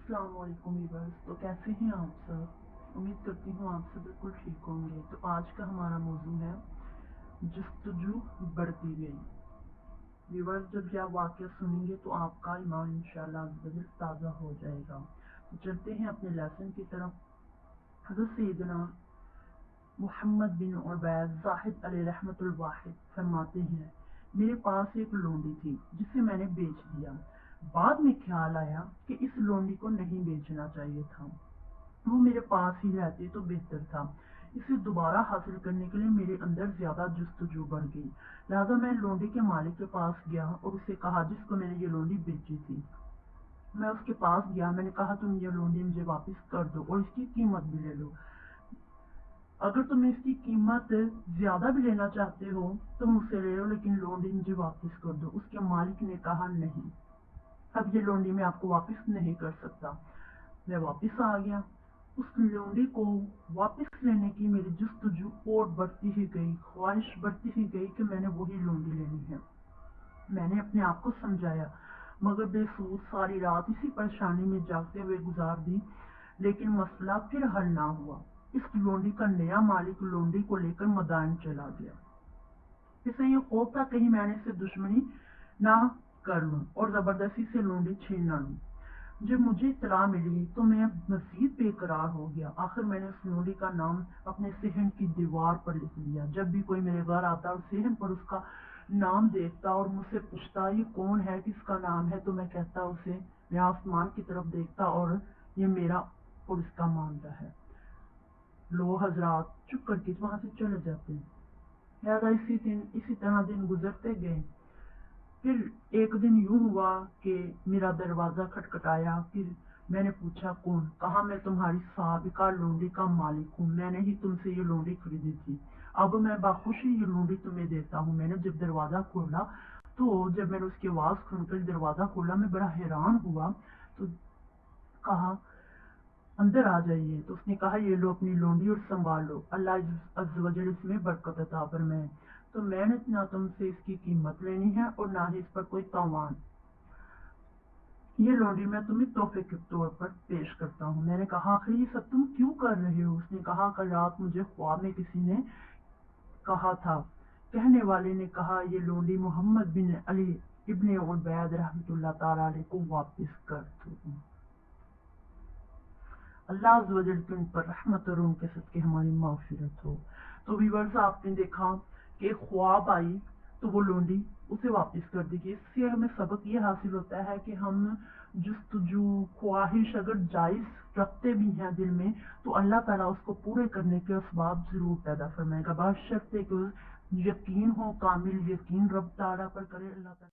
अस्सलाम वालेकुम व्यूअर्स। तो कैसे हैं आप सब? उम्मीद करती हूँ आप सब बिल्कुल ठीक होंगे। तो आज का हमारा मौजू है जस्तजू बढ़ती गई। व्यूअर्स, जब यह वाक़या सुनेंगे तो आपका ईमान इंशाअल्लाह अज़्ज़ ताज़ा हो जाएगा। तो चलते हैं अपने लेसन की तरफ। हज़रत सैयदना मोहम्मद बिन उबैद ज़ाहिद अलैहि रहमतुल वाहिद फरमाते हैं, मेरे पास एक लोंडी थी जिसे मैंने बेच दिया। बाद में ख्याल आया कि इस लोंडी को नहीं बेचना चाहिए था, वो मेरे पास ही रहती तो बेहतर था। इसे दोबारा हासिल करने के लिए मेरे अंदर ज्यादा जस्तजू बढ़ गई। लिहाजा मैं लोंडी के मालिक के पास गया और उसे कहा जिसको मैंने ये लोंडी बेची थी। मैं उसके पास गया, मैंने कहा तुम ये लोंडी मुझे वापस कर दो और इसकी कीमत भी ले लो। अगर तुम इसकी कीमत ज्यादा भी लेना चाहते हो तो मुझसे ले लो, लेकिन लोंडी मुझे वापस कर दो। उसके मालिक ने कहा नहीं, अब ये लोंडी मैं आपको वापस नहीं कर सकता। मैं वापस आ गया। उस लोंडी को वापस लेने की मेरी जस्तजू और बढ़ती ही गई, ख्वाहिश बढ़ती ही गई कि मैंने वही लोंडी लेनी है। मैंने अपने आप को समझाया, मगर बेसूर सारी रात इसी परेशानी में जागते हुए गुजार दी, लेकिन मसला फिर हल ना हुआ। इस लोंडी का नया मालिक लोंडी को लेकर मदान चला गया। इसे ये खौफ था कहीं मैंने इससे दुश्मनी ना कर लूं और जबरदस्ती से लोंडी छीन ना लूं। जब मुझे इत्तला मिली तो मैं मजीद बेकरार हो गया। आखिर मैंने उस लोंडी का नाम अपने सहन की दीवार पर लिख लिया। जब भी कोई मेरे घर आता और सहन पर उसका नाम देखता और मुझसे पूछता ये कौन है, किसका नाम है, तो मैं कहता उसे, मैं आसमान की तरफ देखता और ये मेरा और इसका मामला है। लो हजरात चुप करके वहां से चले जाते हैं। लिहाजा इसी तरह दिन गुजरते गए। फिर एक दिन यूं हुआ कि मेरा दरवाजा खटखटाया। फिर मैंने पूछा कौन? कहा मैं तुम्हारी साबिका लोंडी का मालिक हूँ, मैंने ही तुमसे ये लोंडी खरीदी थी। अब मैं बाखुशी ये लोंडी तुम्हें देता हूँ। मैंने जब दरवाजा खोला तो जब मैंने उसकी आवाज सुनकर दरवाजा खोला, मैं बड़ा हैरान हुआ। तो कहा अंदर आ जाइए। तो उसने कहा ये लो अपनी लोंडी और संभाल लो, अल्लाह अज़्ज़ व जल इसमें बरकत अता फरमाए। तो मैंने ना तुमसे इसकी कीमत लेनी है और ना ही इस पर कोई तावान। ये लोंडी मैं तुम्हें तोहफे के तौर पर पेश करता हूँ। मैंने कहा आखिर ये सब तुम क्यों कर रहे हो? उसने कहा कल रात मुझे ख्वाब में किसी ने कहा था। कहने वाले ने कहा ये लोंडी मोहम्मद बिन अली इब्ने उबैद रहमतुल्लाह ताला अलैह को वापस कर दो। अल्लाह अज़्ज़ व जल की उन पर रहमत और उनके सदके हमारी माफ़िरत हो। तो व्यूअर्स, आपने देखा कि ख्वाब आई तो वो लोंडी उसे वापस कर दी गई। इससे हमें सबक ये हासिल होता है कि हम जस्तजू ख्वाहिश अगर जायज़ रखते भी हैं दिल में तो अल्लाह ताला उसको पूरे करने के असबाब जरूर पैदा फरमाएगा, बशर्ते कि यकीन हो, कामिल यकीन रब ताला पर करे। अल्लाह ताला